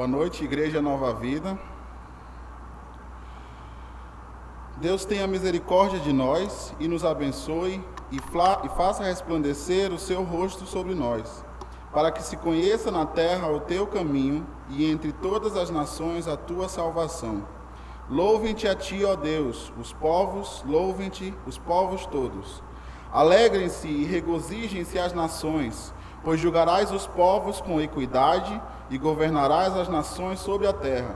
Boa noite, Igreja Nova Vida. Deus tenha misericórdia de nós e nos abençoe e faça resplandecer o seu rosto sobre nós, para que se conheça na terra o teu caminho e entre todas as nações a tua salvação. Louvem-te a ti, ó Deus, os povos, louvem-te os povos todos. Alegrem-se e regozijem-se as nações, pois julgarás os povos com equidade e governarás as nações sobre a terra.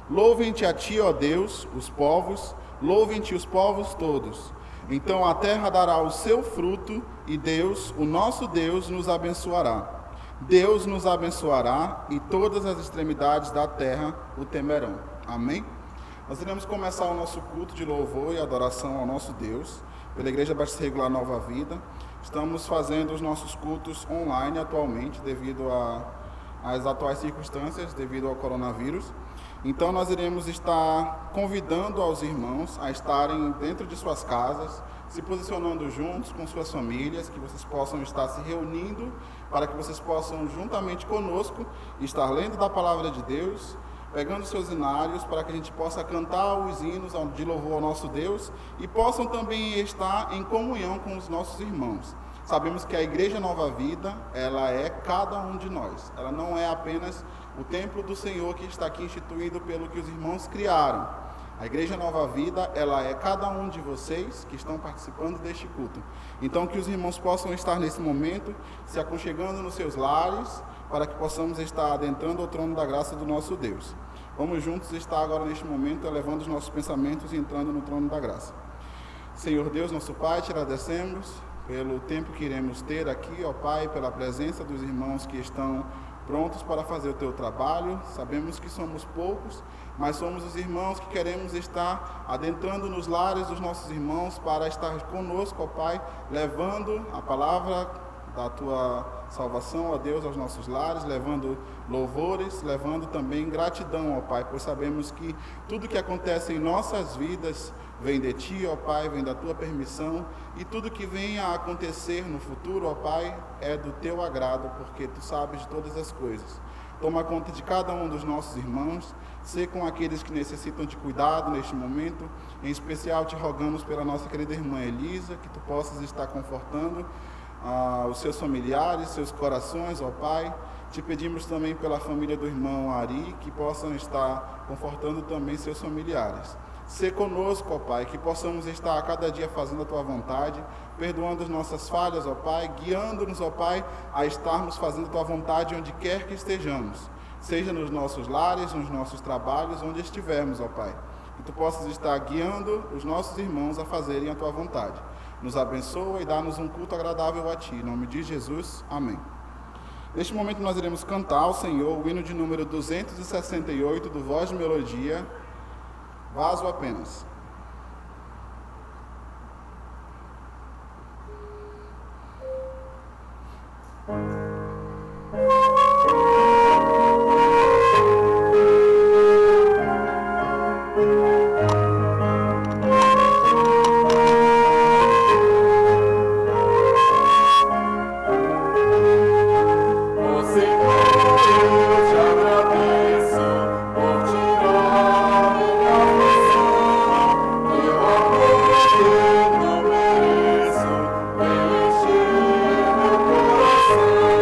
Louvem-te a ti, ó Deus, os povos, louvem-te os povos todos. Então a terra dará o seu fruto e Deus, o nosso Deus, nos abençoará. Deus nos abençoará e todas as extremidades da terra o temerão. Amém? Nós iremos começar o nosso culto de louvor e adoração ao nosso Deus, pela Igreja Batista Regular Nova Vida. Estamos fazendo os nossos cultos online atualmente, devido às atuais circunstâncias, devido ao coronavírus. Então nós iremos estar convidando aos irmãos a estarem dentro de suas casas, se posicionando juntos com suas famílias, que vocês possam estar se reunindo, para que vocês possam, juntamente conosco, estar lendo da Palavra de Deus, pegando seus hinários, para que a gente possa cantar os hinos de louvor ao nosso Deus e possam também estar em comunhão com os nossos irmãos. Sabemos que a Igreja Nova Vida, ela é cada um de nós. Ela não é apenas o templo do Senhor que está aqui instituído pelo que os irmãos criaram. A Igreja Nova Vida, ela é cada um de vocês que estão participando deste culto. Então, que os irmãos possam estar nesse momento, se aconchegando nos seus lares, para que possamos estar adentrando ao trono da graça do nosso Deus. Vamos juntos estar agora neste momento, elevando os nossos pensamentos e entrando no trono da graça. Senhor Deus, nosso Pai, te agradecemos pelo tempo que iremos ter aqui, ó Pai, pela presença dos irmãos que estão prontos para fazer o teu trabalho. Sabemos que somos poucos, mas somos os irmãos que queremos estar adentrando nos lares dos nossos irmãos para estar conosco, ó Pai, levando a palavra da tua salvação, ó Deus, aos nossos lares, levando louvores, levando também gratidão, ó Pai, pois sabemos que tudo que acontece em nossas vidas vem de Ti, ó Pai, vem da Tua permissão, e tudo que venha a acontecer no futuro, ó Pai, é do Teu agrado, porque Tu sabes de todas as coisas. Toma conta de cada um dos nossos irmãos, sê com aqueles que necessitam de cuidado neste momento. Em especial te rogamos pela nossa querida irmã Elisa, que Tu possas estar confortando os seus familiares, seus corações, ó Pai. Te pedimos também pela família do irmão Ari, que possam estar confortando também seus familiares. Sê conosco, ó Pai, que possamos estar a cada dia fazendo a Tua vontade, perdoando as nossas falhas, ó Pai, guiando-nos, ó Pai, a estarmos fazendo a Tua vontade onde quer que estejamos, seja nos nossos lares, nos nossos trabalhos, onde estivermos, ó Pai. Que Tu possas estar guiando os nossos irmãos a fazerem a Tua vontade. Nos abençoa e dá-nos um culto agradável a Ti. Em nome de Jesus, amém. Neste momento nós iremos cantar ao Senhor o hino de número 268 do Voz de Melodia, Vaso Apenas. Coração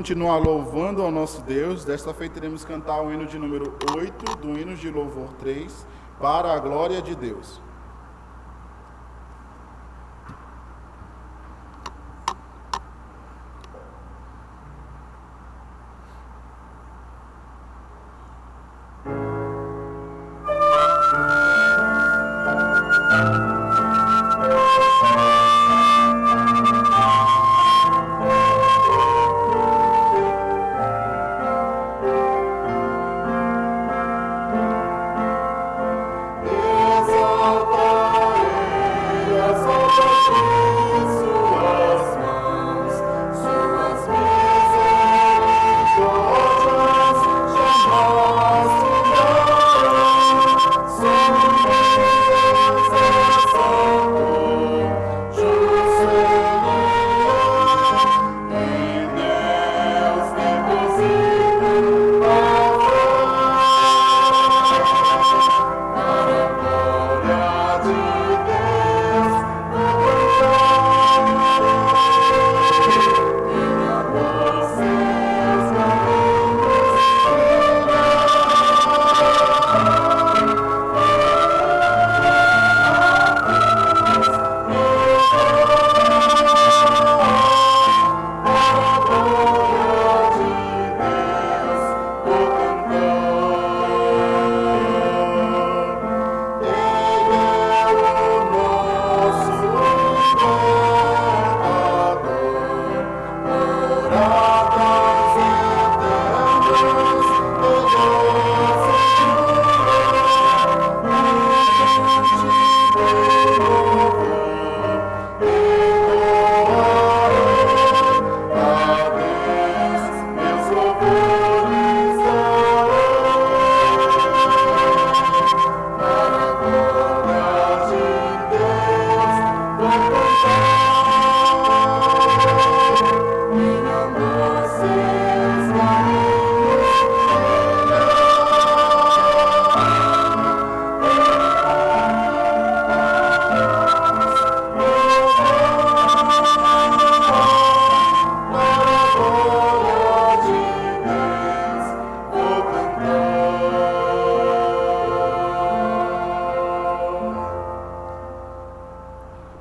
continuar louvando ao nosso Deus. Desta feita iremos cantar o hino de número 8 do hino de louvor 3, para a glória de Deus.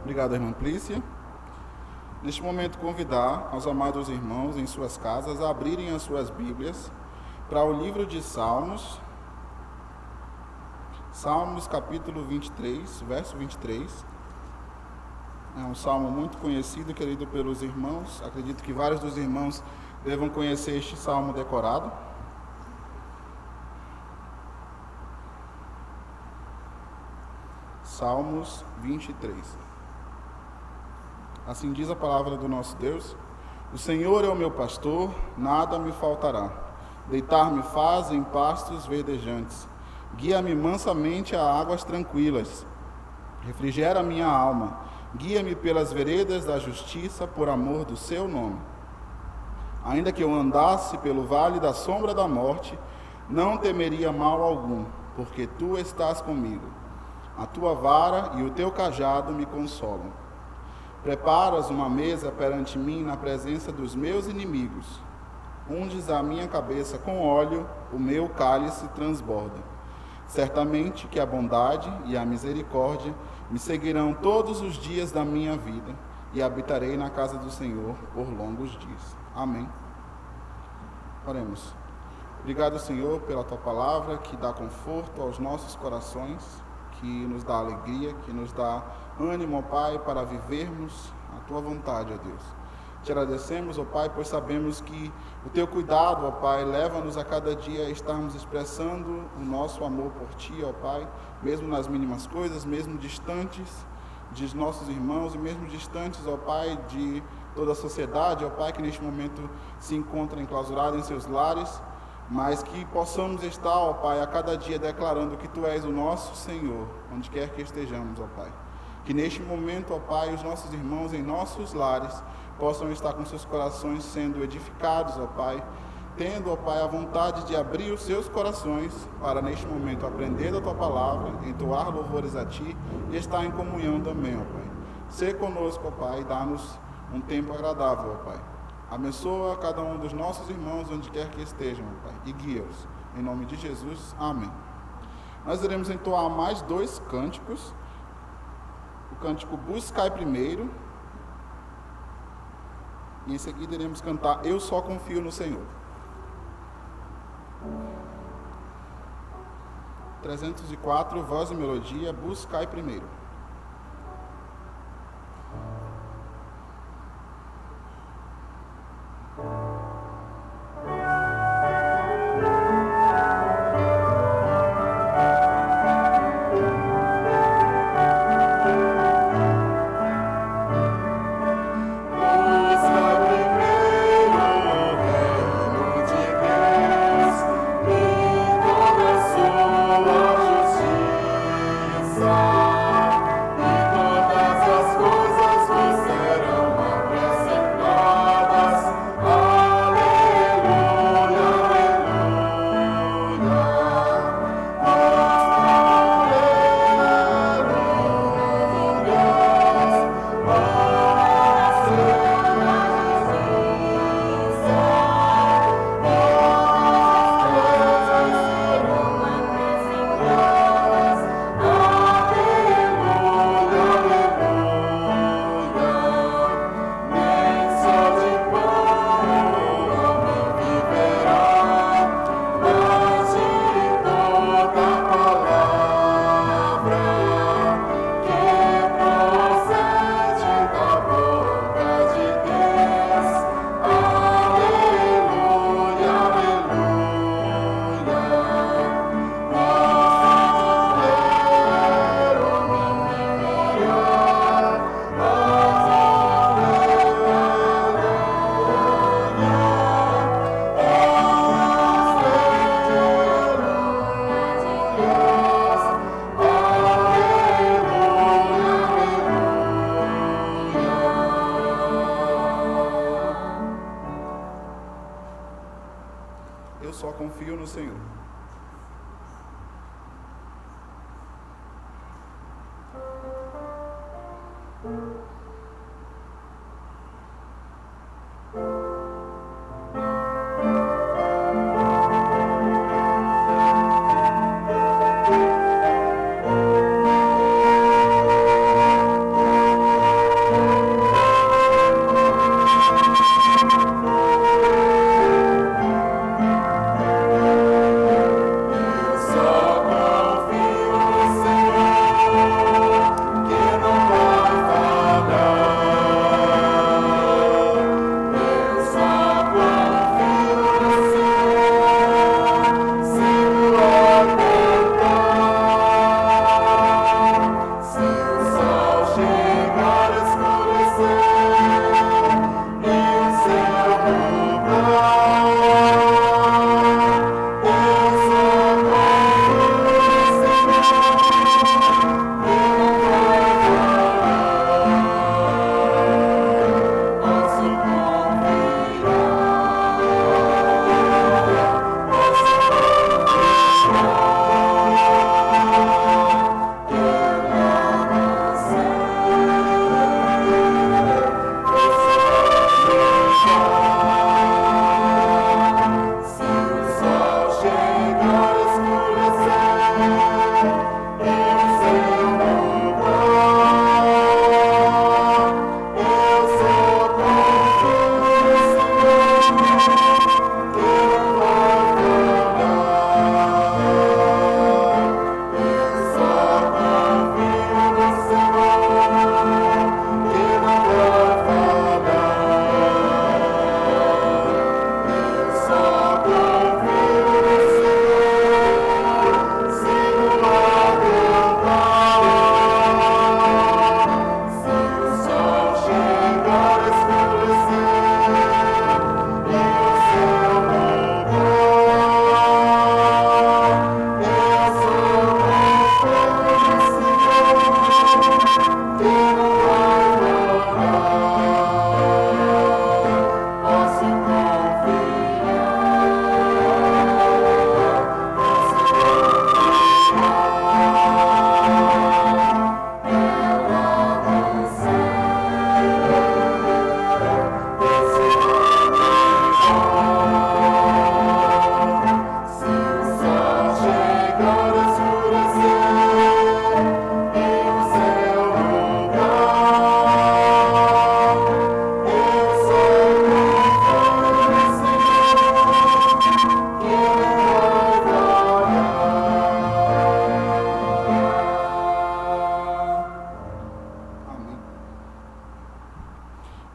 Obrigado, irmã Plícia. Neste momento, convidar aos amados irmãos em suas casas a abrirem as suas Bíblias para o livro de Salmos, Salmos capítulo 23, verso 23. É um salmo muito conhecido e querido pelos irmãos. Acredito que vários dos irmãos devam conhecer este salmo decorado. Salmos 23. Assim diz a palavra do nosso Deus: o Senhor é o meu pastor, nada me faltará. Deitar-me faz em pastos verdejantes. Guia-me mansamente a águas tranquilas. Refrigera a minha alma. Guia-me pelas veredas da justiça, por amor do seu nome. Ainda que eu andasse pelo vale da sombra da morte, não temeria mal algum, porque tu estás comigo. A tua vara e o teu cajado me consolam. Preparas uma mesa perante mim na presença dos meus inimigos. Unges a minha cabeça com óleo, o meu cálice transborda. Certamente que a bondade e a misericórdia me seguirão todos os dias da minha vida, e habitarei na casa do Senhor por longos dias. Amém. Oremos. Obrigado, Senhor, pela tua palavra que dá conforto aos nossos corações, que nos dá alegria, que nos dá ânimo, ó Pai, para vivermos a tua vontade, ó Deus. Te agradecemos, ó Pai, pois sabemos que o teu cuidado, ó Pai, leva-nos a cada dia a estarmos expressando o nosso amor por ti, ó Pai, mesmo nas mínimas coisas, mesmo distantes de nossos irmãos e mesmo distantes, ó Pai, de toda a sociedade, ó Pai, que neste momento se encontra enclausurada em seus lares, mas que possamos estar, ó Pai, a cada dia declarando que tu és o nosso Senhor, onde quer que estejamos, ó Pai. Que neste momento, ó Pai, os nossos irmãos em nossos lares possam estar com seus corações sendo edificados, ó Pai, tendo, ó Pai, a vontade de abrir os seus corações para, neste momento, aprender da Tua Palavra, entoar louvores a Ti e estar em comunhão também, ó Pai. Sê conosco, ó Pai, e dá-nos um tempo agradável, ó Pai. Abençoa cada um dos nossos irmãos, onde quer que estejam, Pai, e guia-os. Em nome de Jesus, amém. Nós iremos entoar mais 2 cânticos. O cântico Buscai primeiro. E em seguida iremos cantar Eu Só Confio no Senhor. 304, voz e melodia, Buscai primeiro. Eu só confio no Senhor.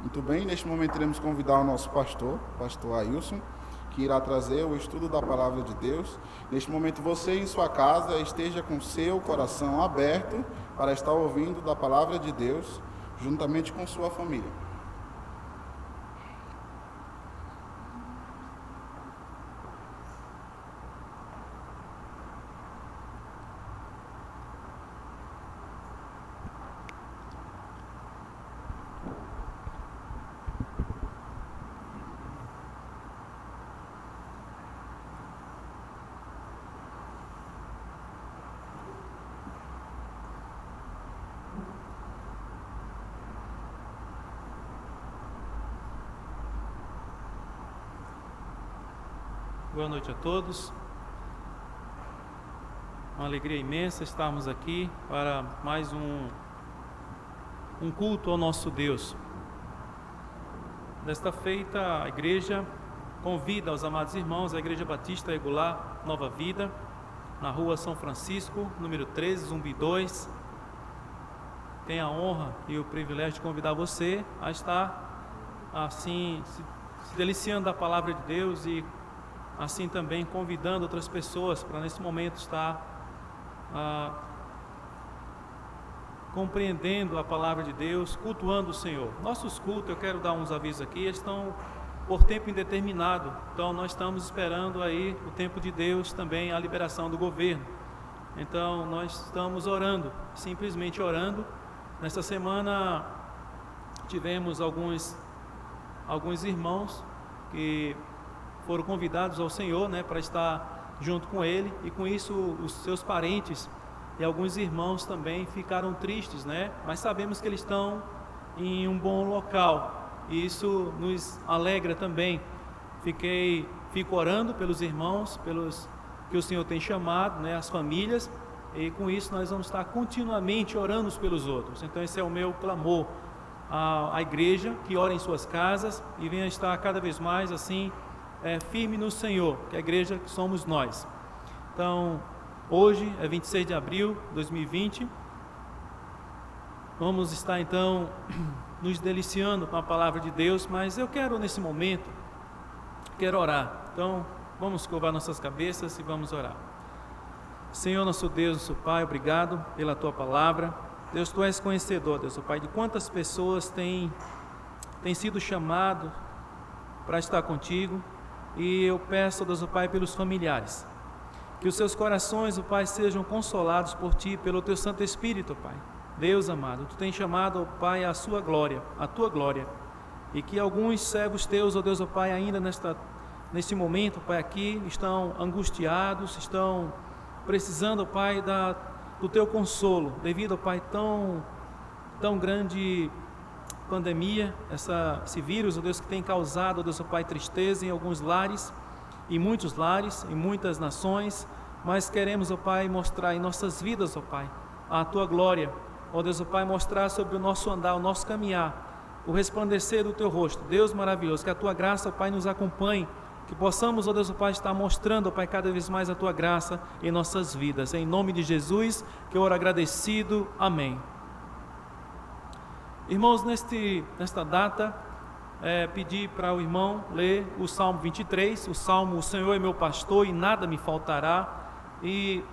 Muito bem, neste momento iremos convidar o nosso pastor Ailson, que irá trazer o estudo da palavra de Deus. Neste momento você em sua casa esteja com seu coração aberto para estar ouvindo da palavra de Deus, juntamente com sua família. Boa noite a todos. Uma alegria imensa estarmos aqui para mais um culto ao nosso Deus. Desta feita, a igreja convida os amados irmãos, a Igreja Batista Regular Nova Vida, na rua São Francisco, número 13, Zumbi 2. Tenho a honra e o privilégio de convidar você a estar assim, se deliciando da palavra de Deus e assim também convidando outras pessoas para nesse momento estar compreendendo a palavra de Deus, cultuando o Senhor. Nossos cultos, eu quero dar uns avisos aqui, estão por tempo indeterminado, então nós estamos esperando aí o tempo de Deus também, a liberação do governo. Então nós estamos orando, simplesmente orando. Nessa semana tivemos alguns irmãos que foram convidados ao Senhor, para estar junto com Ele, e com isso os seus parentes e alguns irmãos também ficaram tristes, mas sabemos que eles estão em um bom local, e isso nos alegra também. Fico orando pelos irmãos, pelos que o Senhor tem chamado, as famílias, e com isso nós vamos estar continuamente orando uns pelos outros. Então esse é o meu clamor à igreja, que ora em suas casas e venha estar cada vez mais assim, firme no Senhor, que a igreja que somos nós. Então, hoje é 26 de abril de 2020, vamos estar então nos deliciando com a palavra de Deus, mas eu quero nesse momento, orar. Então, vamos curvar nossas cabeças e vamos orar. Senhor, nosso Deus, nosso Pai, obrigado pela Tua palavra. Deus, Tu és conhecedor, Deus, Pai, de quantas pessoas têm sido chamado para estar contigo. E eu peço, Deus, Pai, pelos familiares, que os seus corações, Pai, sejam consolados por Ti, pelo Teu Santo Espírito, Pai. Deus amado, Tu tens chamado, Pai, a Tua glória, e que alguns servos Teus, Deus, Pai, ainda neste momento, Pai, aqui, estão angustiados, estão precisando, Pai, do Teu consolo, devido, Pai, tão grande pandemia, esse vírus, ó Deus, que tem causado, ó Deus, ó Pai, tristeza em alguns lares, em muitos lares, em muitas nações, mas queremos, ó Pai, mostrar em nossas vidas, ó Pai, a Tua glória, ó Deus, ó Pai, mostrar sobre o nosso andar, o nosso caminhar, o resplandecer do Teu rosto. Deus maravilhoso, que a Tua graça, ó Pai, nos acompanhe, que possamos, ó Deus, ó Pai, estar mostrando, ó Pai, cada vez mais a Tua graça em nossas vidas. Em nome de Jesus, que eu oro agradecido. Amém. Irmãos, nesta data, pedi para o irmão ler o Salmo 23, o Salmo "O Senhor é meu pastor e nada me faltará", e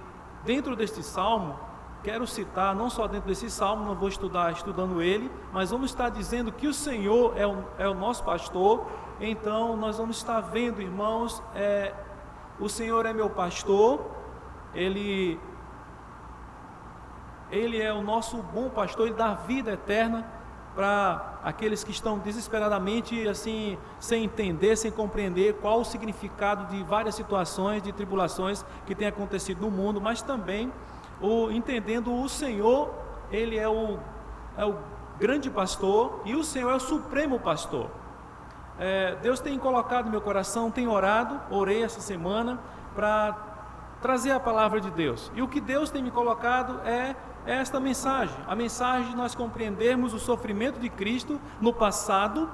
dentro deste Salmo, quero citar, não só dentro desse Salmo, não vou estudando ele, mas vamos estar dizendo que o Senhor é o nosso pastor. Então nós vamos estar vendo, irmãos, o Senhor é meu pastor, Ele é o nosso bom pastor, Ele dá vida eterna para aqueles que estão desesperadamente assim, sem entender, sem compreender qual o significado de várias situações, de tribulações que têm acontecido no mundo, mas também entendendo o Senhor, Ele é o grande pastor e o Senhor é o supremo pastor. Deus tem colocado no meu coração, tenho orei essa semana para trazer a palavra de Deus, e o que Deus tem me colocado é esta mensagem, a mensagem de nós compreendermos o sofrimento de Cristo no passado,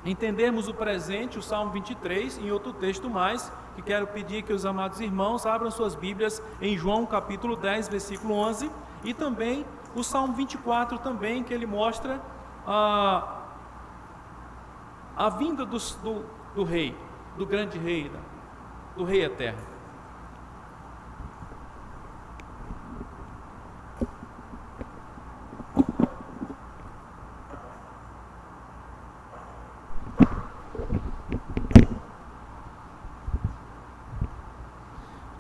entendermos o presente, o Salmo 23, em outro texto mais, que quero pedir que os amados irmãos abram suas Bíblias em João capítulo 10, versículo 11, e também o Salmo 24 também, que ele mostra a vinda do rei, do grande rei, do rei eterno.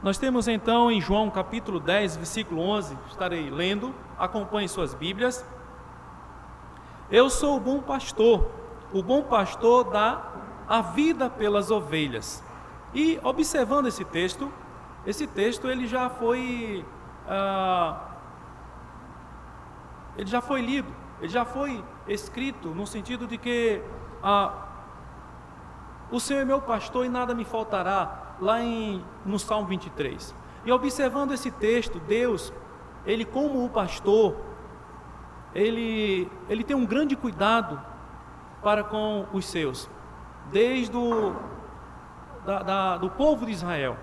Nós temos então em João capítulo 10, versículo 11, estarei lendo, acompanhe suas Bíblias. Eu sou o bom pastor dá a vida pelas ovelhas. E observando esse texto ele já foi lido, ele já foi escrito no sentido de que o Senhor é meu pastor e nada me faltará, lá no Salmo 23. E observando esse texto, Deus, Ele como o pastor, Ele tem um grande cuidado para com os seus, desde do povo de Israel.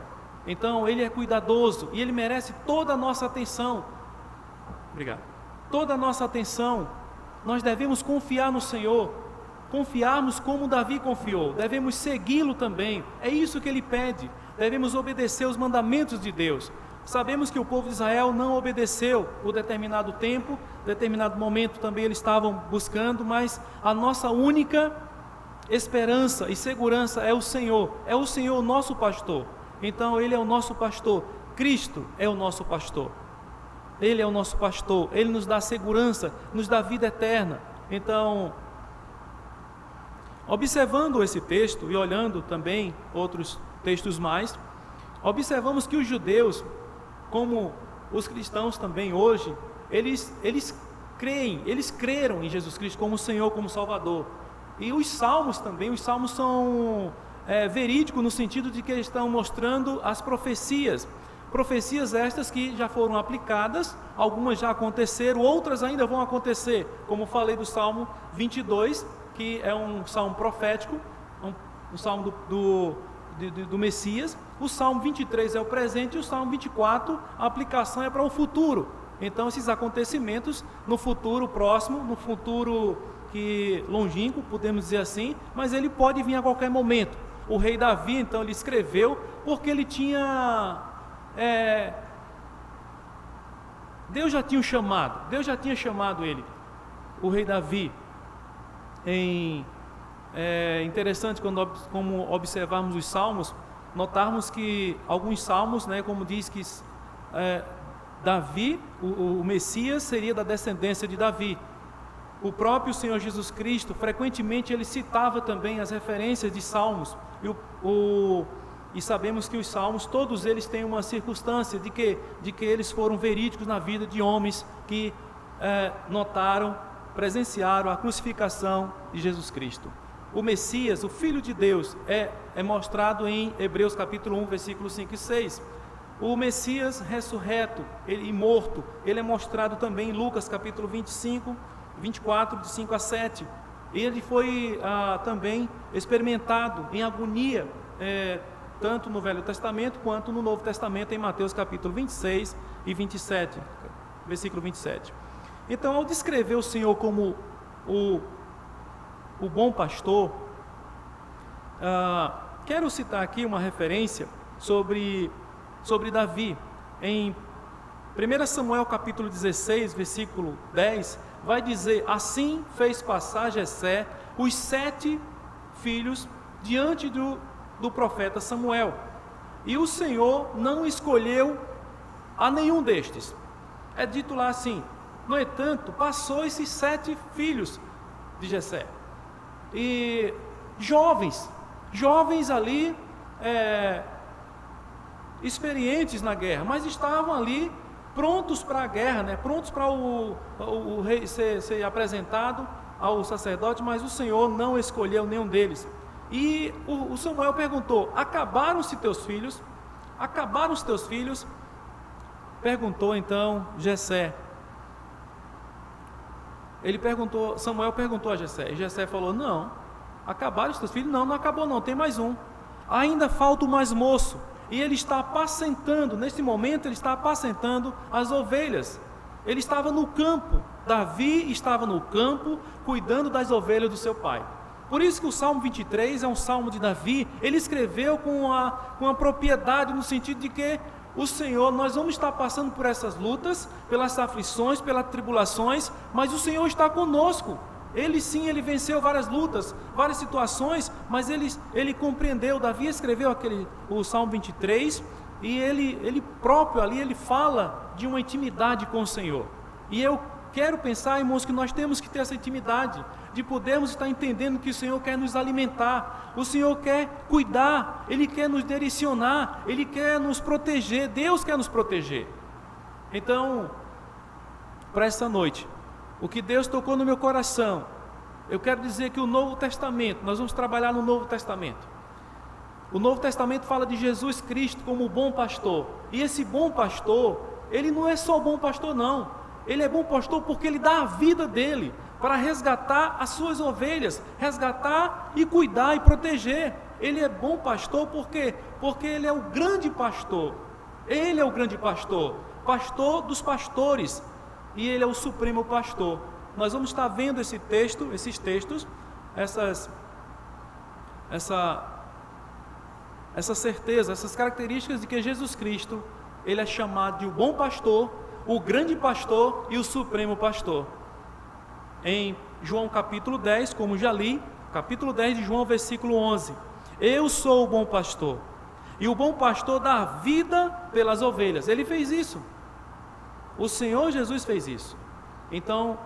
Então Ele é cuidadoso e Ele merece toda a nossa atenção. Obrigado. Toda a nossa atenção. Nós devemos confiar no Senhor, confiarmos como Davi confiou, devemos segui-lo também, é isso que Ele pede, devemos obedecer os mandamentos de Deus. Sabemos que o povo de Israel não obedeceu por determinado tempo, determinado momento também eles estavam buscando, mas a nossa única esperança e segurança é o Senhor o nosso pastor. Então Ele é o nosso pastor, Cristo é o nosso pastor, Ele é o nosso pastor, Ele nos dá segurança, nos dá vida eterna. Então, observando esse texto e olhando também outros textos mais, observamos que os judeus, como os cristãos também hoje, eles creram em Jesus Cristo como Senhor, como Salvador. E os salmos também, são verídicos no sentido de que eles estão mostrando as profecias estas que já foram aplicadas, algumas já aconteceram, outras ainda vão acontecer, como falei do Salmo 22, que é um salmo profético, um salmo do Messias. O Salmo 23 é o presente e o Salmo 24, a aplicação é para o futuro. Então esses acontecimentos no futuro próximo, no futuro que longínquo, podemos dizer assim, mas ele pode vir a qualquer momento. O rei Davi, então, ele escreveu porque ele tinha Deus já tinha chamado ele, o rei Davi. Interessante como observarmos os salmos, notarmos que alguns salmos, como diz que Davi, o Messias seria da descendência de Davi. O próprio Senhor Jesus Cristo, frequentemente ele citava também as referências de salmos, e sabemos que os salmos, todos eles têm uma circunstância de que eles foram verídicos na vida de homens que presenciaram a crucificação de Jesus Cristo. O Messias, o Filho de Deus, é mostrado em Hebreus capítulo 1, versículos 5 e 6. O Messias ressurreto e morto, ele é mostrado também em Lucas capítulo 24, de 5 a 7. Ele foi também experimentado em agonia, tanto no Velho Testamento quanto no Novo Testamento, em Mateus capítulo 26 e 27, versículo 27. Então, ao descrever o Senhor como o bom pastor, quero citar aqui uma referência sobre Davi. Em 1 Samuel capítulo 16, versículo 10, vai dizer: assim fez passar Jessé os 7 filhos diante do profeta Samuel, e o Senhor não escolheu a nenhum destes. É dito lá assim: no entanto, passou esses 7 filhos de Jessé, e jovens ali, experientes na guerra, mas estavam ali prontos para a guerra, prontos para o rei ser apresentado ao sacerdote, mas o Senhor não escolheu nenhum deles. E o Samuel perguntou: acabaram-se teus filhos? Acabaram os teus filhos? Perguntou então Jessé. Samuel perguntou a Jessé, e Jessé falou: não, acabaram os teus filhos? Não acabou não, tem mais um. Ainda falta o mais moço, e ele está apacentando, neste momento ele está apacentando as ovelhas. Ele estava no campo, Davi estava no campo, cuidando das ovelhas do seu pai. Por isso que o Salmo 23 é um salmo de Davi. Ele escreveu com a propriedade, no sentido de que o Senhor, nós vamos estar passando por essas lutas, pelas aflições, pelas tribulações, mas o Senhor está conosco. Ele sim, ele venceu várias lutas, várias situações, mas ele compreendeu. Davi escreveu o Salmo 23, e ele próprio ali, ele fala de uma intimidade com o Senhor. E eu quero pensar, irmãos, que nós temos que ter essa intimidade, de podermos estar entendendo que o Senhor quer nos alimentar, o Senhor quer cuidar, Ele quer nos direcionar, Ele quer nos proteger, Deus quer nos proteger. Então, para essa noite, o que Deus tocou no meu coração, eu quero dizer que o Novo Testamento, nós vamos trabalhar no Novo Testamento. O Novo Testamento fala de Jesus Cristo como o bom pastor, e esse bom pastor, ele não é só bom pastor não, ele é bom pastor porque ele dá a vida dele para resgatar as suas ovelhas, resgatar e cuidar e proteger. Ele é bom pastor porque ele é o grande pastor. Ele é o grande pastor, pastor dos pastores, e ele é o supremo pastor. Nós vamos estar vendo esses textos, essa certeza, essas características de que Jesus Cristo, ele é chamado de o bom pastor, o grande pastor e o supremo pastor. Em João capítulo 10, como já li, capítulo 10 de João, versículo 11: eu sou o bom pastor, e o bom pastor dá a vida pelas ovelhas. Ele fez isso, o Senhor Jesus fez isso. Então,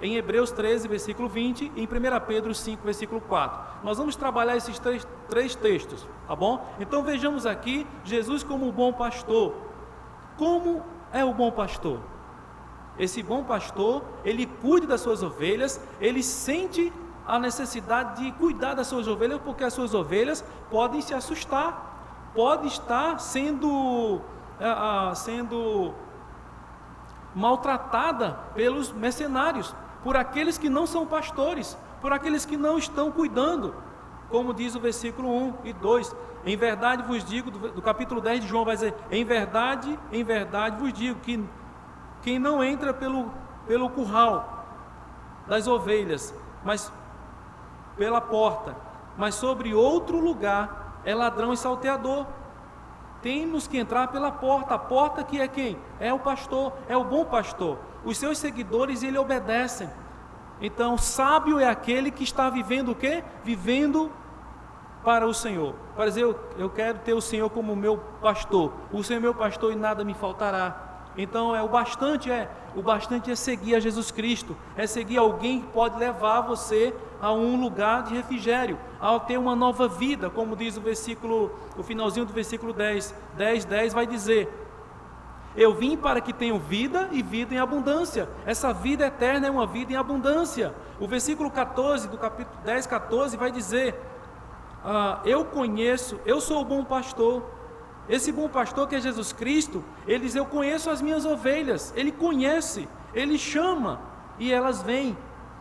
em Hebreus 13, versículo 20, e em 1 Pedro 5, versículo 4, nós vamos trabalhar esses três textos, tá bom? Então vejamos aqui, Jesus como o bom pastor. Como é o bom pastor? Esse bom pastor, ele cuida das suas ovelhas, ele sente a necessidade de cuidar das suas ovelhas, porque as suas ovelhas podem se assustar, podem estar sendo maltratada pelos mercenários, por aqueles que não são pastores, por aqueles que não estão cuidando, como diz o versículo 1 e 2, em verdade vos digo, do capítulo 10 de João vai dizer, em verdade vos digo, que quem não entra pelo curral das ovelhas, mas pela porta, mas sobre outro lugar, é ladrão e salteador. Temos que entrar pela porta, a porta que é quem? É o pastor, é o bom pastor. Os seus seguidores, ele obedecem. Então, sábio é aquele que está vivendo o quê? Vivendo para o Senhor. Para dizer, eu quero ter o Senhor como meu pastor. O Senhor é meu pastor e nada me faltará. Então, o bastante é seguir a Jesus Cristo, é seguir alguém que pode levar você a um lugar de refrigério, a ter uma nova vida, como diz o finalzinho do versículo 10 vai dizer, eu vim para que tenham vida e vida em abundância. Essa vida eterna é uma vida em abundância. O versículo 14 do capítulo 10, 14 vai dizer, eu sou o bom pastor. Esse bom pastor que é Jesus Cristo, ele diz, eu conheço as minhas ovelhas. Ele conhece, ele chama e elas vêm.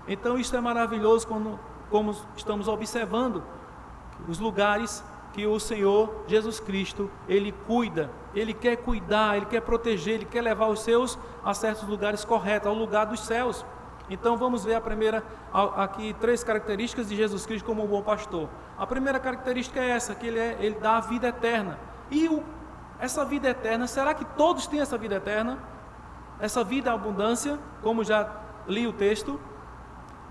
Então isso é maravilhoso como estamos observando os lugares que o Senhor Jesus Cristo, ele cuida, ele quer cuidar, ele quer proteger, ele quer levar os seus a certos lugares corretos, ao lugar dos céus. Então vamos ver aqui 3 características de Jesus Cristo como um bom pastor. A primeira característica é essa, que ele dá a vida eterna. E essa vida eterna, será que todos têm essa vida eterna? Essa vida em abundância, como já li o texto?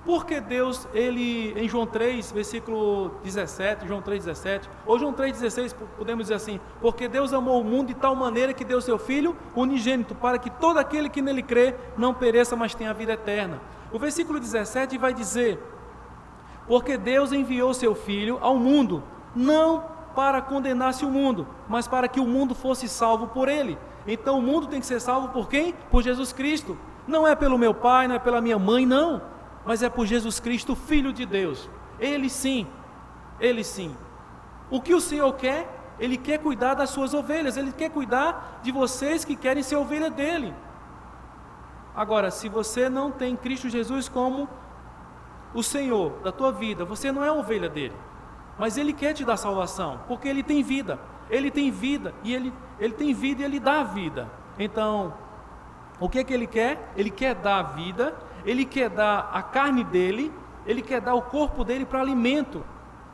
Porque Deus, em João 3, versículo 17, João 3,17, ou João 3,16, podemos dizer assim, porque Deus amou o mundo de tal maneira que deu seu Filho unigênito, para que todo aquele que nele crê não pereça, mas tenha a vida eterna. O versículo 17 vai dizer, porque Deus enviou seu Filho ao mundo, não para condenar-se o mundo, mas para que o mundo fosse salvo por ele. Então o mundo tem que ser salvo por quem? Por Jesus Cristo. Não é pelo meu pai, não é pela minha mãe, não, mas é por Jesus Cristo, Filho de Deus. Ele sim. O que o Senhor quer? Ele quer cuidar das suas ovelhas, Ele quer cuidar de vocês que querem ser ovelha dEle. Agora, se você não tem Cristo Jesus como o Senhor da tua vida, você não é ovelha dEle. Mas Ele quer te dar salvação, porque Ele tem vida. Ele tem vida e Ele tem vida e Ele dá vida. Então, o que é que Ele quer? Ele quer dar a vida, Ele quer dar a carne dEle, Ele quer dar o corpo dele para alimento.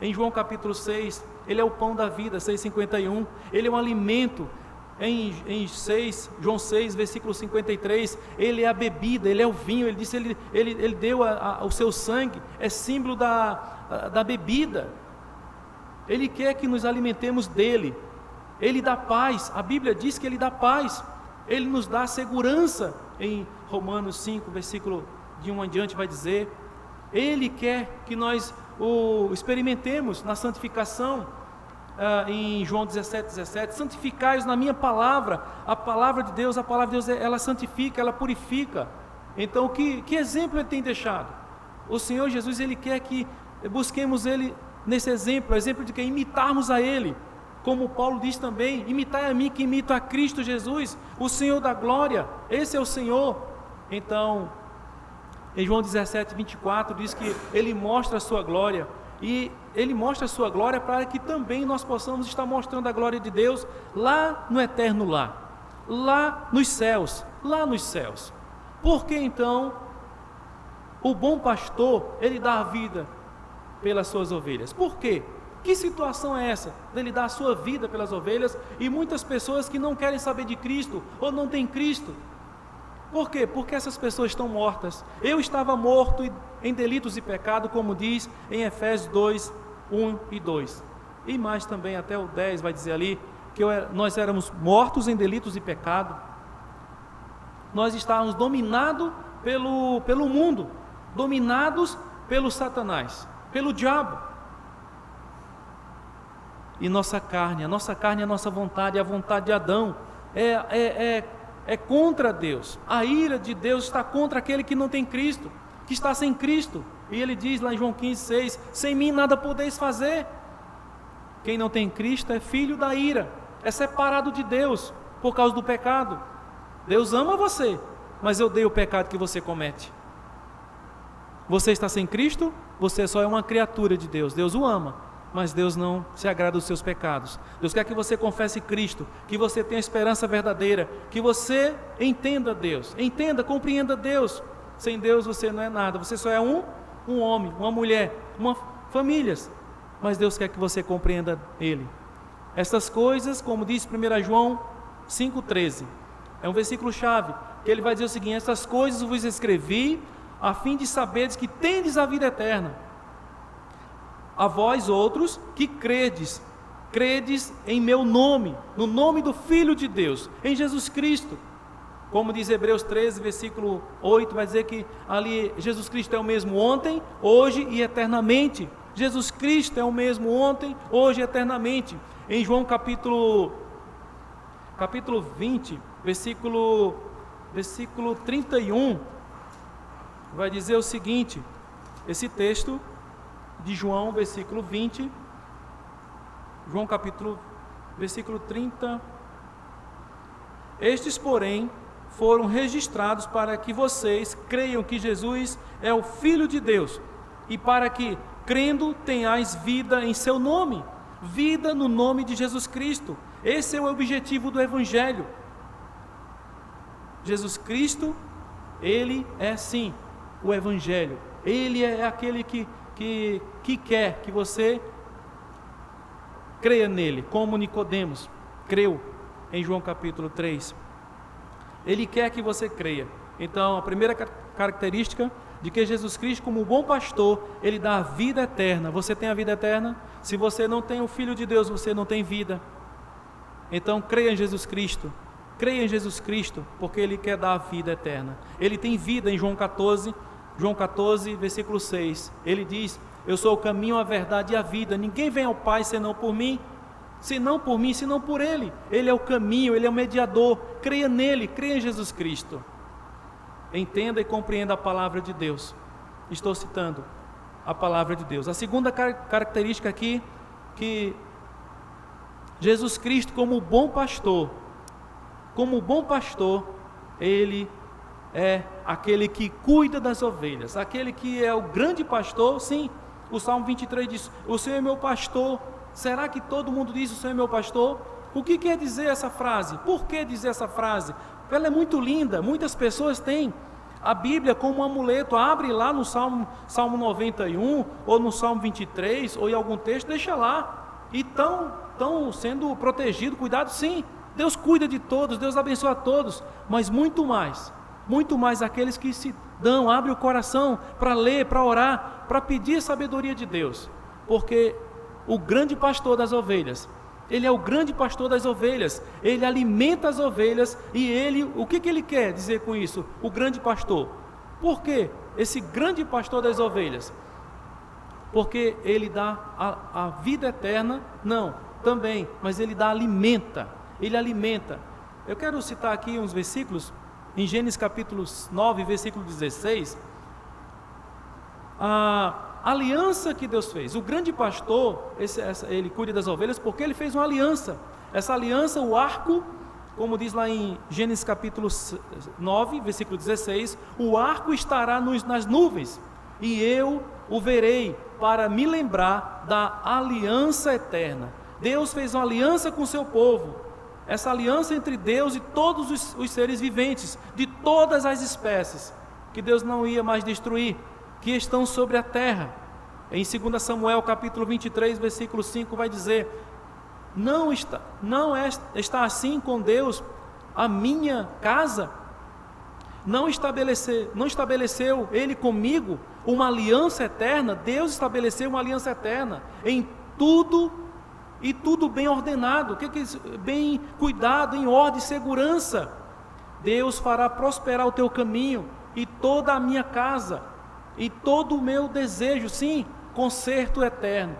Em João capítulo 6, ele é o pão da vida, 6,51. Ele é um alimento. Em João 6, versículo 53, ele é a bebida, ele é o vinho. Ele disse, ele deu o seu sangue, é símbolo da bebida. Ele quer que nos alimentemos dele. Ele dá paz, a Bíblia diz que ele dá paz. Ele nos dá segurança. Em Romanos 5, versículo de 1 em diante vai dizer, ele quer que nós o experimentemos na santificação. Em João 17, santificai-os na minha palavra. A palavra de Deus, ela santifica, ela purifica. Então, que exemplo ele tem deixado? O Senhor Jesus, ele quer que busquemos ele nesse exemplo de que imitarmos a ele, como Paulo diz também, imitai a mim que imito a Cristo Jesus, o Senhor da glória. Esse é o Senhor. Então, em João 17, 24, diz que ele mostra a sua glória, e ele mostra a sua glória para que também nós possamos estar mostrando a glória de Deus lá no eterno lá nos céus, Porque então o bom pastor, ele dá a vida pelas suas ovelhas? Por quê? Que situação é essa dele dar a sua vida pelas ovelhas e muitas pessoas que não querem saber de Cristo ou não têm Cristo? Por quê? Porque essas pessoas estão mortas. Eu estava morto em delitos e pecado, como diz em Efésios 2, 1 e 2. E mais também, até o 10 vai dizer ali, que nós éramos mortos em delitos e pecado. Nós estávamos dominados pelo mundo, dominados pelo Satanás, pelo diabo. E nossa carne, a nossa vontade, a vontade de Adão, é contra Deus. A ira de Deus está contra aquele que não tem Cristo, que está sem Cristo. E ele diz lá em João 15, 6, sem mim nada podeis fazer. Quem não tem Cristo é filho da ira, é separado de Deus por causa do pecado. Deus ama você, mas eu odeio o pecado que você comete. Você está sem Cristo, você só é uma criatura de Deus. Deus o ama, mas Deus não se agrada dos seus pecados. Deus quer que você confesse Cristo, que você tenha esperança verdadeira, que você entenda Deus, compreenda Deus. Sem Deus você não é nada, você só é um homem, uma mulher, famílias, mas Deus quer que você compreenda Ele. Essas coisas, como diz 1 João 5,13, é um versículo chave, que ele vai dizer o seguinte: essas coisas vos escrevi, a fim de saberes que tendes a vida eterna. A vós outros que credes em meu nome, no nome do Filho de Deus, em Jesus Cristo. Como diz Hebreus 13, versículo 8, vai dizer que ali Jesus Cristo é o mesmo ontem, hoje e eternamente. Jesus Cristo é o mesmo ontem, hoje e eternamente. Em João capítulo 20, versículo 31, vai dizer o seguinte, esse texto de João, versículo 20, João capítulo, versículo 30, estes, porém, foram registrados para que vocês creiam que Jesus é o Filho de Deus, e para que, crendo, tenhais vida em seu nome, vida no nome de Jesus Cristo. Esse é o objetivo do Evangelho. Jesus Cristo, Ele é sim o Evangelho, Ele é aquele que quer que você creia nele, como Nicodemos creu em João capítulo 3. Ele quer que você creia. Então, a primeira característica de que Jesus Cristo, como bom pastor, Ele dá a vida eterna. Você tem a vida eterna? Se você não tem o Filho de Deus, você não tem vida. Então, creia em Jesus Cristo. Creia em Jesus Cristo, porque Ele quer dar a vida eterna. Ele tem vida em João 14, versículo 6. Ele diz: eu sou o caminho, a verdade e a vida. Ninguém vem ao Pai senão por mim, senão por Ele. Ele é o caminho, Ele é o mediador. Creia nele, creia em Jesus Cristo. Entenda e compreenda a palavra de Deus. Estou citando a palavra de Deus. A segunda característica aqui, que Jesus Cristo, como bom pastor, Ele é aquele que cuida das ovelhas, aquele que é o grande pastor. Sim, o Salmo 23 diz: o Senhor é meu pastor. Será que todo mundo diz: o Senhor é meu pastor? O que quer dizer essa frase? Por que dizer essa frase? Ela é muito linda. Muitas pessoas têm a Bíblia como um amuleto. Abre lá no Salmo 91, ou no Salmo 23, ou em algum texto, deixa lá. E estão sendo protegidos, cuidados, sim. Deus cuida de todos, Deus abençoa a todos, mas muito mais aqueles que se dão, abrem o coração para ler, para orar, para pedir sabedoria de Deus, porque o grande pastor das ovelhas, ele é o grande pastor das ovelhas, ele alimenta as ovelhas, e o que ele quer dizer com isso? O grande pastor. Por quê? Esse grande pastor das ovelhas, porque ele dá a vida eterna? Não, também, mas ele alimenta. Eu quero citar aqui uns versículos, em Gênesis capítulo 9, versículo 16, a aliança que Deus fez. O grande pastor, ele cuida das ovelhas porque ele fez uma aliança. Essa aliança, o arco, como diz lá em Gênesis capítulo 9, versículo 16, o arco estará nas nuvens, e eu o verei para me lembrar da aliança eterna. Deus fez uma aliança com o seu povo. Essa aliança entre Deus e todos os seres viventes, de todas as espécies, que Deus não ia mais destruir, que estão sobre a terra. Em 2 Samuel capítulo 23, versículo 5, vai dizer: não está assim com Deus a minha casa? Não estabeleceu Ele comigo uma aliança eterna? Deus estabeleceu uma aliança eterna em tudo, e tudo bem ordenado. O que é isso? Bem cuidado, em ordem e segurança. Deus fará prosperar o teu caminho, e toda a minha casa, e todo o meu desejo, sim, conserto eterno.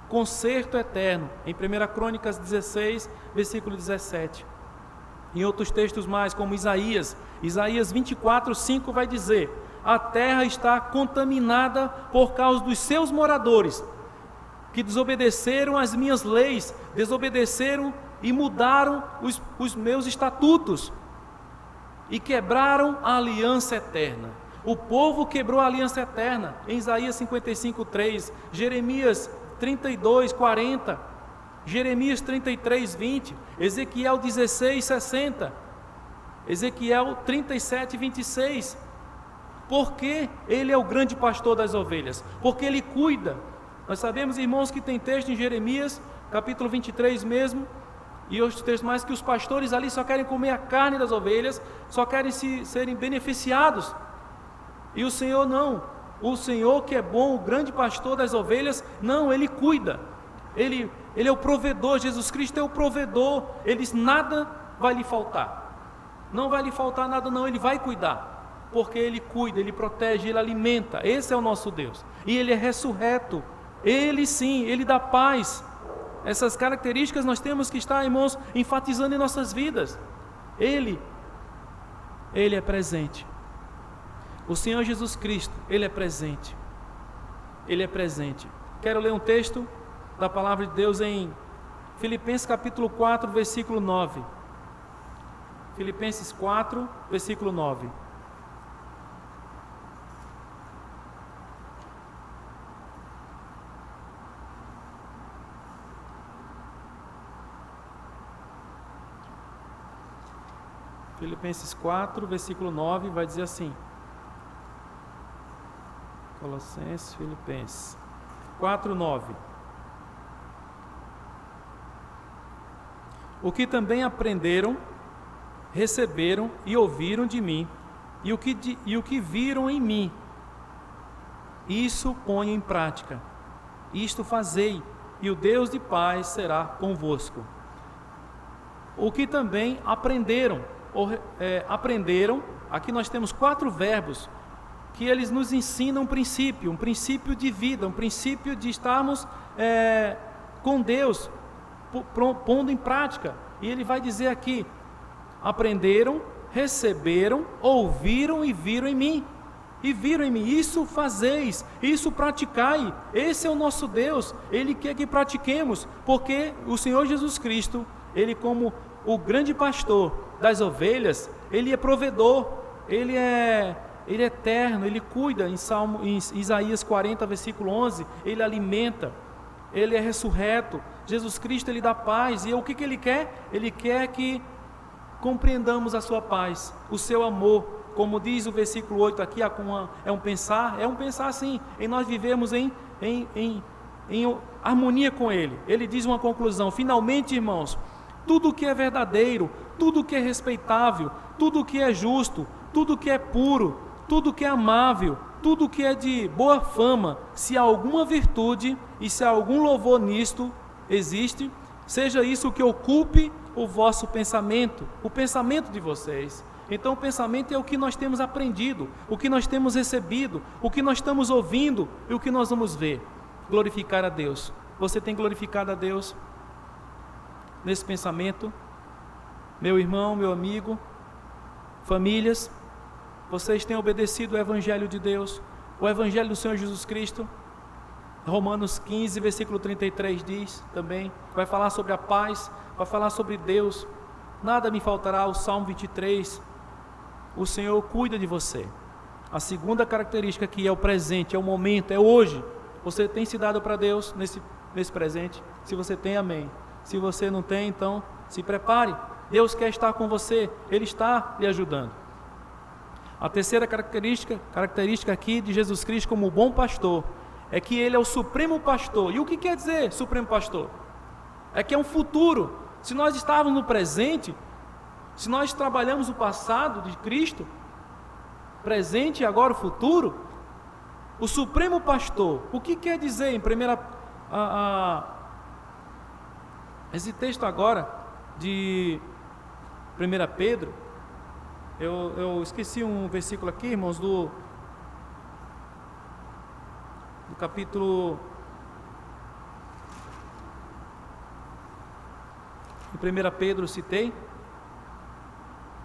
Conserto eterno, em 1 Crônicas 16, versículo 17. Em outros textos mais, como Isaías 24, 5 vai dizer: a terra está contaminada por causa dos seus moradores, que desobedeceram as minhas leis, desobedeceram e mudaram os meus estatutos, e quebraram a aliança eterna. O povo quebrou a aliança eterna, em Isaías 55, 3, Jeremias 32, 40, Jeremias 33, 20, Ezequiel 16, 60, Ezequiel 37, 26, porque Ele é o grande pastor das ovelhas, porque Ele cuida. Nós sabemos, irmãos, que tem texto em Jeremias, capítulo 23 mesmo, e outros textos mais, que os pastores ali só querem comer a carne das ovelhas, só querem serem beneficiados. E o Senhor não. O Senhor, que é bom, o grande pastor das ovelhas, não, Ele cuida. Ele é o provedor. Jesus Cristo é o provedor. Nada vai lhe faltar. Não vai lhe faltar nada, não. Ele vai cuidar, porque Ele cuida, Ele protege, Ele alimenta. Esse é o nosso Deus. E Ele é ressurreto. Ele sim, Ele dá paz. Essas características nós temos que estar, irmãos, enfatizando em nossas vidas. Ele é presente. O Senhor Jesus Cristo, Ele é presente. Ele é presente. Quero ler um texto da palavra de Deus em Filipenses capítulo 4, versículo 9. Filipenses 4, versículo 9. Filipenses 4, versículo 9, vai dizer assim. Colossenses, Filipenses 4, 9. O que também aprenderam, receberam e ouviram de mim, e o que viram em mim, isso ponham em prática. Isto fazei, e o Deus de paz será convosco. O que também aprenderam, aqui nós temos 4 verbos, que eles nos ensinam um princípio de vida, um princípio de estarmos com Deus, pondo em prática. E ele vai dizer aqui: aprenderam, receberam, ouviram e viram em mim. Isso fazeis, isso praticai. Esse é o nosso Deus. Ele quer que pratiquemos, porque o Senhor Jesus Cristo, Ele como o grande pastor das ovelhas, Ele é provedor, Ele é eterno, Ele cuida. Em Isaías 40, versículo 11, Ele alimenta, Ele é ressurreto. Jesus Cristo, Ele dá paz. E o que Ele quer? Ele quer que compreendamos a sua paz, o seu amor, como diz o versículo 8 aqui, é um pensar sim, em nós vivemos em harmonia com Ele. Ele diz uma conclusão: finalmente, irmãos, tudo que é verdadeiro, tudo que é respeitável, tudo que é justo, tudo que é puro, tudo que é amável, tudo que é de boa fama, se há alguma virtude e se há algum louvor nisto existe, seja isso o que ocupe o vosso pensamento, o pensamento de vocês. Então o pensamento é o que nós temos aprendido, o que nós temos recebido, o que nós estamos ouvindo e o que nós vamos ver. Glorificar a Deus. Você tem glorificado a Deus nesse pensamento? Meu irmão, meu amigo, famílias, vocês têm obedecido o Evangelho de Deus, o Evangelho do Senhor Jesus Cristo? Romanos 15, versículo 33 diz também, vai falar sobre a paz, vai falar sobre Deus. Nada me faltará. O Salmo 23, o Senhor cuida de você. A segunda característica aqui é o presente, é o momento, é hoje. Você tem se dado para Deus nesse presente? Se você tem, amém. Se você não tem, então se prepare. Deus quer estar com você, Ele está lhe ajudando. A terceira característica aqui de Jesus Cristo como bom pastor, é que Ele é o supremo pastor. E o que quer dizer supremo pastor? É que é um futuro. Se nós estávamos no presente, se nós trabalhamos o passado de Cristo, presente e agora o futuro, o supremo pastor, o que quer dizer em esse texto agora de 1 Pedro, eu esqueci um versículo aqui, irmãos, do capítulo, em 1 Pedro citei.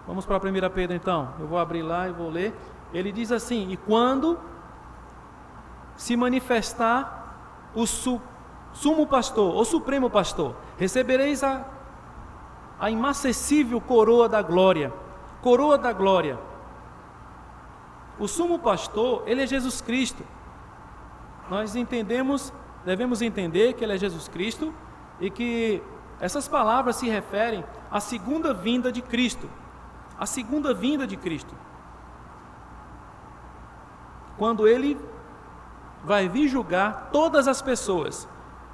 Vamos para 1 Pedro então, eu vou abrir lá e vou ler. Ele diz assim: e quando se manifestar o sumo pastor, ou supremo pastor, recebereis a inacessível coroa da glória. Coroa da glória. O sumo pastor, ele é Jesus Cristo. Nós devemos entender que ele é Jesus Cristo e que essas palavras se referem à segunda vinda de Cristo. A segunda vinda de Cristo. Quando ele vai vir julgar todas as pessoas.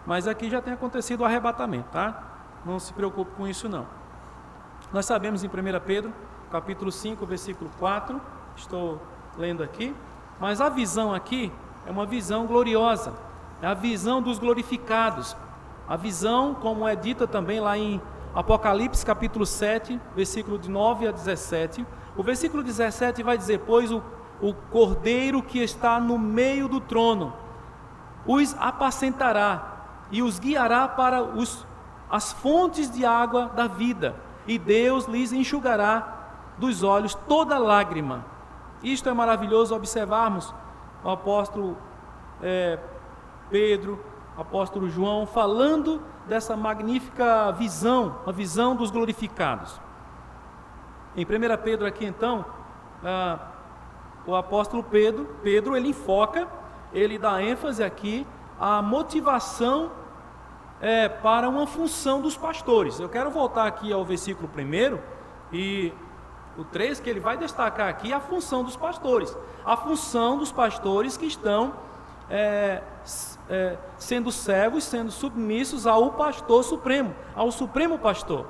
Mas aqui já tem acontecido o arrebatamento, tá? Não se preocupe com isso não. Nós sabemos em 1 Pedro, capítulo 5, versículo 4, estou lendo aqui, mas a visão aqui é uma visão gloriosa, é a visão dos glorificados, a visão, como é dita também lá em Apocalipse capítulo 7, versículo de 9 a 17, o versículo 17 vai dizer: pois o Cordeiro que está no meio do trono os apacentará e os guiará para as fontes de água da vida, e Deus lhes enxugará dos olhos toda lágrima. Isto é maravilhoso observarmos o apóstolo Pedro, apóstolo João, falando dessa magnífica visão, a visão dos glorificados. Em 1 Pedro aqui então, o apóstolo Pedro ele enfoca, ele dá ênfase aqui à motivação para uma função dos pastores. Eu quero voltar aqui ao versículo 1 e o 3, que ele vai destacar aqui a função dos pastores. A função dos pastores que estão sendo servos, sendo submissos ao pastor supremo, ao supremo pastor.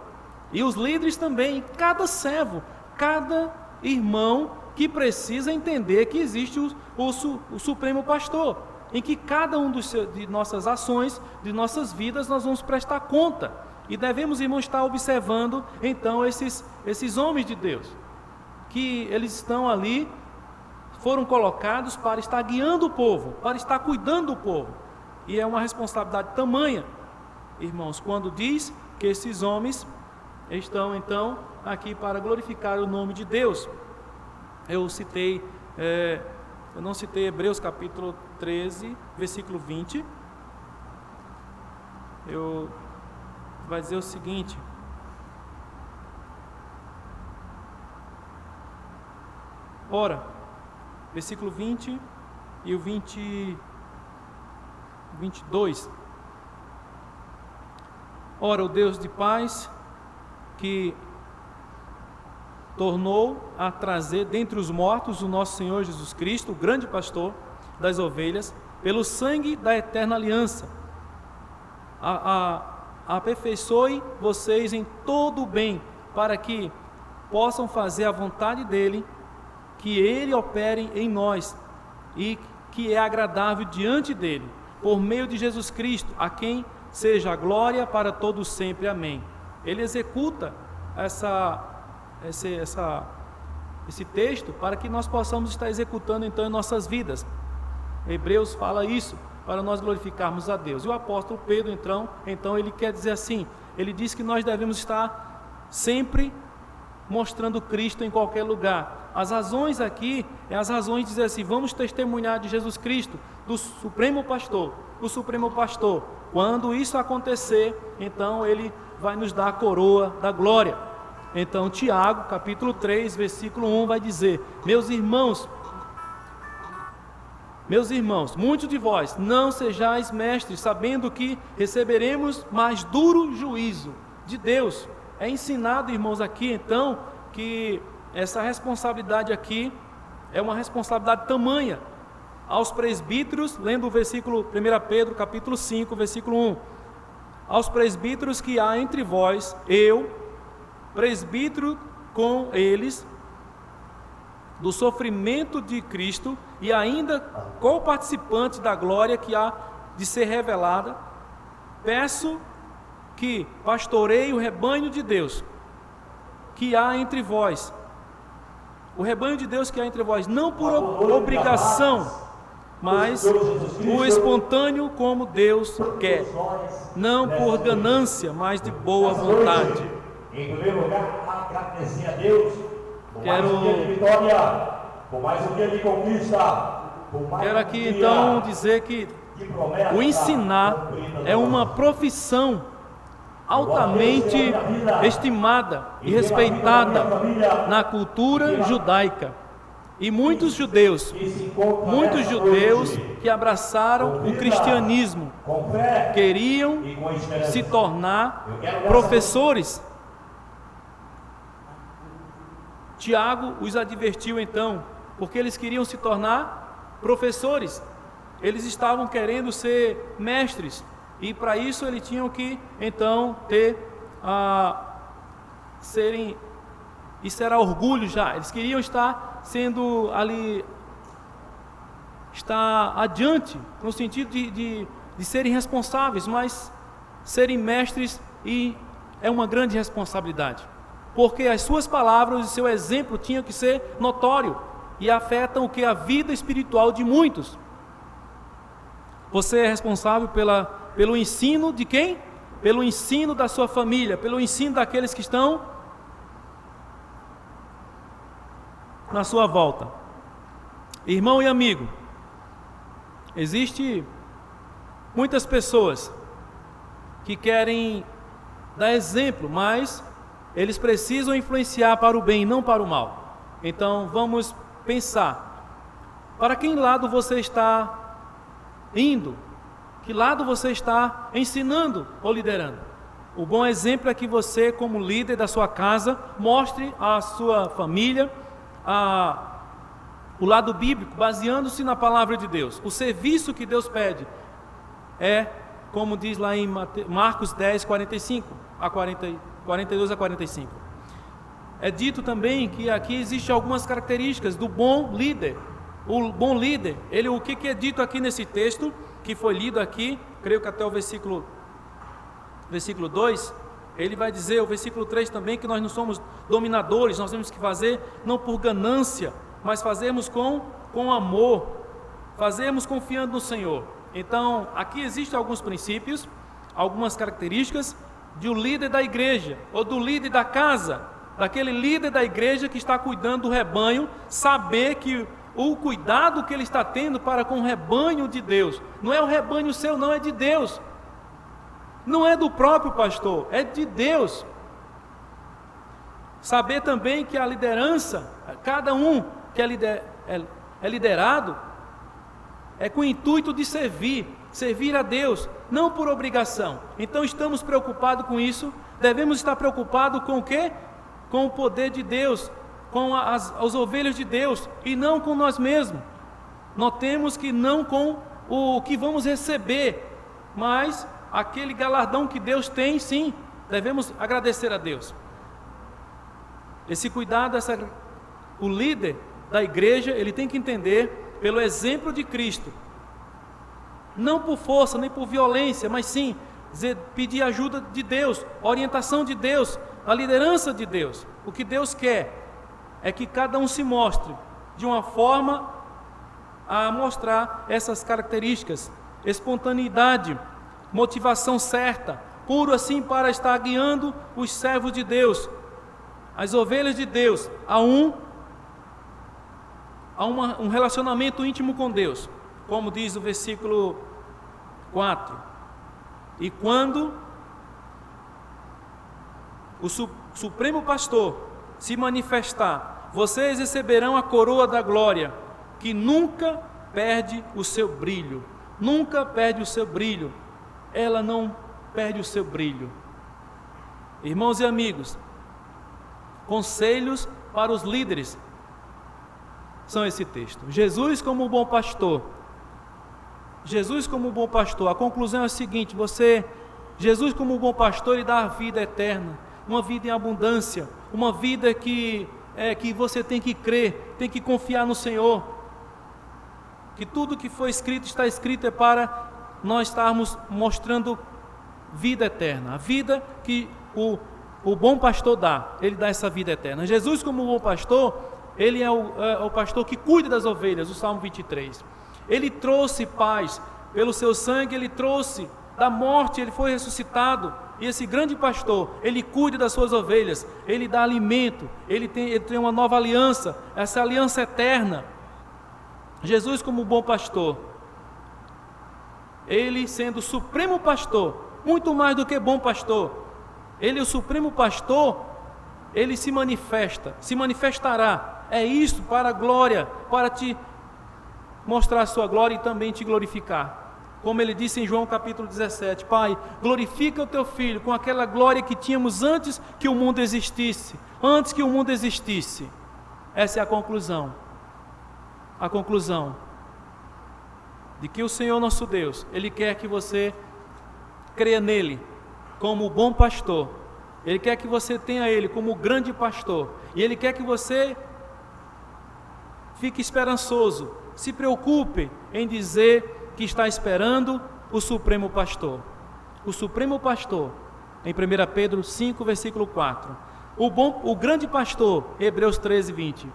E os líderes também, cada servo, cada irmão que precisa entender que existe o supremo pastor, em que cada um de nossas ações, de nossas vidas, nós vamos prestar conta. E devemos, irmãos, estar observando então esses homens de Deus, que eles estão ali, foram colocados para estar guiando o povo, para estar cuidando do povo. E é uma responsabilidade tamanha, irmãos, quando diz que esses homens estão então aqui para glorificar o nome de Deus. Eu não citei Hebreus capítulo 13, versículo 20. Vai dizer o seguinte: ora, versículo 20 e o 22. Ora, o Deus de paz, que tornou a trazer dentre os mortos o nosso Senhor Jesus Cristo, o grande pastor das ovelhas, pelo sangue da eterna aliança. Aperfeiçoe vocês em todo o bem, para que possam fazer a vontade dele, que ele opere em nós e que é agradável diante dele, por meio de Jesus Cristo, a quem seja a glória para todos sempre. Amém. Ele executa esse texto para que nós possamos estar executando então em nossas vidas. Hebreus fala isso, para nós glorificarmos a Deus. E o apóstolo Pedro, então ele quer dizer assim, ele diz que nós devemos estar sempre mostrando Cristo em qualquer lugar. As razões aqui, as razões de dizer assim, vamos testemunhar de Jesus Cristo, do Supremo Pastor, o Supremo Pastor. Quando isso acontecer, então ele vai nos dar a coroa da glória. Então Tiago, capítulo 3, versículo 1 vai dizer: Meus irmãos, muitos de vós não sejais mestres, sabendo que receberemos mais duro juízo de Deus. É ensinado, irmãos, aqui então, que essa responsabilidade aqui é uma responsabilidade tamanha aos presbíteros, lendo o versículo 1 Pedro, capítulo 5, versículo 1. Aos presbíteros que há entre vós, eu, presbítero com eles, do sofrimento de Cristo e ainda co-participante da glória que há de ser revelada, peço que pastoreie o rebanho de Deus que há entre vós, o rebanho de Deus que há entre vós, não por obrigação, mas o espontâneo como Deus quer, não por ganância, mas de boa vontade. Em primeiro lugar, agradecer a Deus por mais Quero um dia de vitória, por mais um dia de conquista. Quero aqui então dizer que o ensinar é uma profissão altamente estimada e respeitada na cultura judaica. E muitos judeus que abraçaram o cristianismo queriam se tornar professores. Tiago os advertiu então, porque eles queriam se tornar professores. Eles estavam querendo ser mestres, e para isso eles tinham que então isso era orgulho já. Eles queriam estar sendo ali, estar adiante, no sentido de serem responsáveis, mas serem mestres, e é uma grande responsabilidade, porque as suas palavras e seu exemplo tinham que ser notório e afetam a vida espiritual de muitos. Você é responsável pelo ensino de quem? Pelo ensino da sua família, pelo ensino daqueles que estão na sua volta. Irmão e amigo, existe muitas pessoas que querem dar exemplo, mas eles precisam influenciar para o bem, não para o mal. Então vamos pensar, para que lado você está indo? Que lado você está ensinando ou liderando? O bom exemplo é que você, como líder da sua casa, mostre à sua família o lado bíblico, baseando-se na palavra de Deus. O serviço que Deus pede é, como diz lá em Marcos 10, 42 a 45. É dito também que aqui existem algumas características do bom líder. O bom líder, o que é dito aqui nesse texto, que foi lido aqui, creio que até o versículo 2, ele vai dizer, o versículo 3 também, que nós não somos dominadores, nós temos que fazer não por ganância, mas fazermos com amor, fazermos confiando no Senhor. Então, aqui existem alguns princípios, algumas características de um líder da igreja, ou do líder da casa, daquele líder da igreja que está cuidando do rebanho, saber que o cuidado que ele está tendo para com o rebanho de Deus, não é o rebanho seu, não, é de Deus, não é do próprio pastor, é de Deus. Saber também que a liderança, cada um que é liderado, é com o intuito de servir a Deus, não por obrigação. Então estamos preocupados com isso, devemos estar preocupados com o quê? Com o poder de Deus, com as ovelhas de Deus e não com nós mesmos. Notemos que não com o que vamos receber, mas aquele galardão que Deus tem, sim, devemos agradecer a Deus. Esse cuidado, o líder da igreja, ele tem que entender pelo exemplo de Cristo, não por força, nem por violência, mas sim pedir ajuda de Deus, orientação de Deus, a liderança de Deus. O que Deus quer é que cada um se mostre de uma forma a mostrar essas características: espontaneidade, motivação certa, puro assim para estar guiando os servos de Deus, as ovelhas de Deus, a um relacionamento íntimo com Deus, como diz o versículo 4. E quando o Supremo Pastor se manifestar, vocês receberão a coroa da glória, que nunca perde o seu brilho. Nunca perde o seu brilho. Ela não perde o seu brilho. Irmãos e amigos, conselhos para os líderes são esse texto. Jesus como bom pastor. Jesus como bom pastor. A conclusão é a seguinte: Jesus como bom pastor, ele dá a vida eterna, uma vida em abundância, uma vida que você tem que crer, tem que confiar no Senhor, que tudo que foi escrito, está escrito é para nós estarmos mostrando vida eterna, a vida que o bom pastor dá, ele dá essa vida eterna. Jesus como bom pastor, ele é o pastor que cuida das ovelhas, o Salmo 23, ele trouxe paz, pelo seu sangue ele trouxe da morte, ele foi ressuscitado. E esse grande pastor, ele cuida das suas ovelhas, ele dá alimento, ele tem uma nova aliança, essa aliança eterna. Jesus como bom pastor, ele sendo o supremo pastor, muito mais do que bom pastor, ele o supremo pastor, ele se manifestará, é isso para a glória, para te mostrar a sua glória e também te glorificar. Como ele disse em João capítulo 17, Pai, glorifica o teu Filho com aquela glória que tínhamos antes que o mundo existisse. Antes que o mundo existisse. Essa é a conclusão. A conclusão de que o Senhor nosso Deus, Ele quer que você creia nele como o bom pastor. Ele quer que você tenha Ele como o grande pastor. E Ele quer que você fique esperançoso, se preocupe em dizer que está esperando o Supremo Pastor. O Supremo Pastor, em 1 Pedro 5, versículo 4. O grande pastor, Hebreus 13, 20.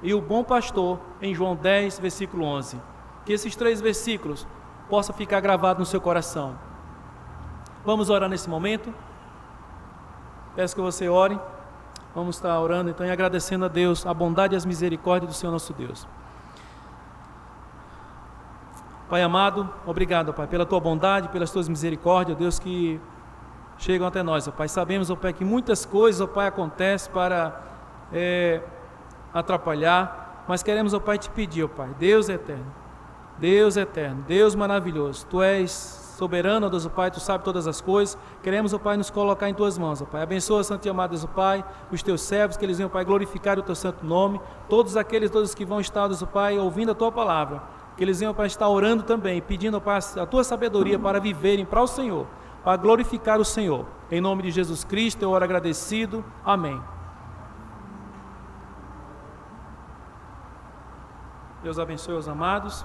E o bom pastor, em João 10, versículo 11. Que esses 3 versículos possam ficar gravados no seu coração. Vamos orar nesse momento. Peço que você ore. Vamos estar orando então e agradecendo a Deus a bondade e as misericórdias do Senhor nosso Deus. Pai amado, obrigado, Pai, pela Tua bondade, pelas Tuas misericórdias, Deus, que chegam até nós, ó Pai. Sabemos, ó Pai, que muitas coisas, ó Pai, acontecem para atrapalhar, mas queremos, ó Pai, te pedir, ó Pai, Deus eterno, Deus maravilhoso, Tu és soberano, ó Deus, ó Pai, Tu sabes todas as coisas. Queremos, ó Pai, nos colocar em Tuas mãos, ó Pai. Abençoa, Santo e amado Deus, ó Pai, os Teus servos, que eles venham, ó Pai, glorificar o Teu santo nome. Todos que vão estar, ó Deus, ó Pai, ouvindo a Tua palavra, que eles venham para estar orando também, pedindo para a Tua sabedoria para viverem para o Senhor, para glorificar o Senhor. Em nome de Jesus Cristo, eu oro agradecido. Amém. Deus abençoe os amados.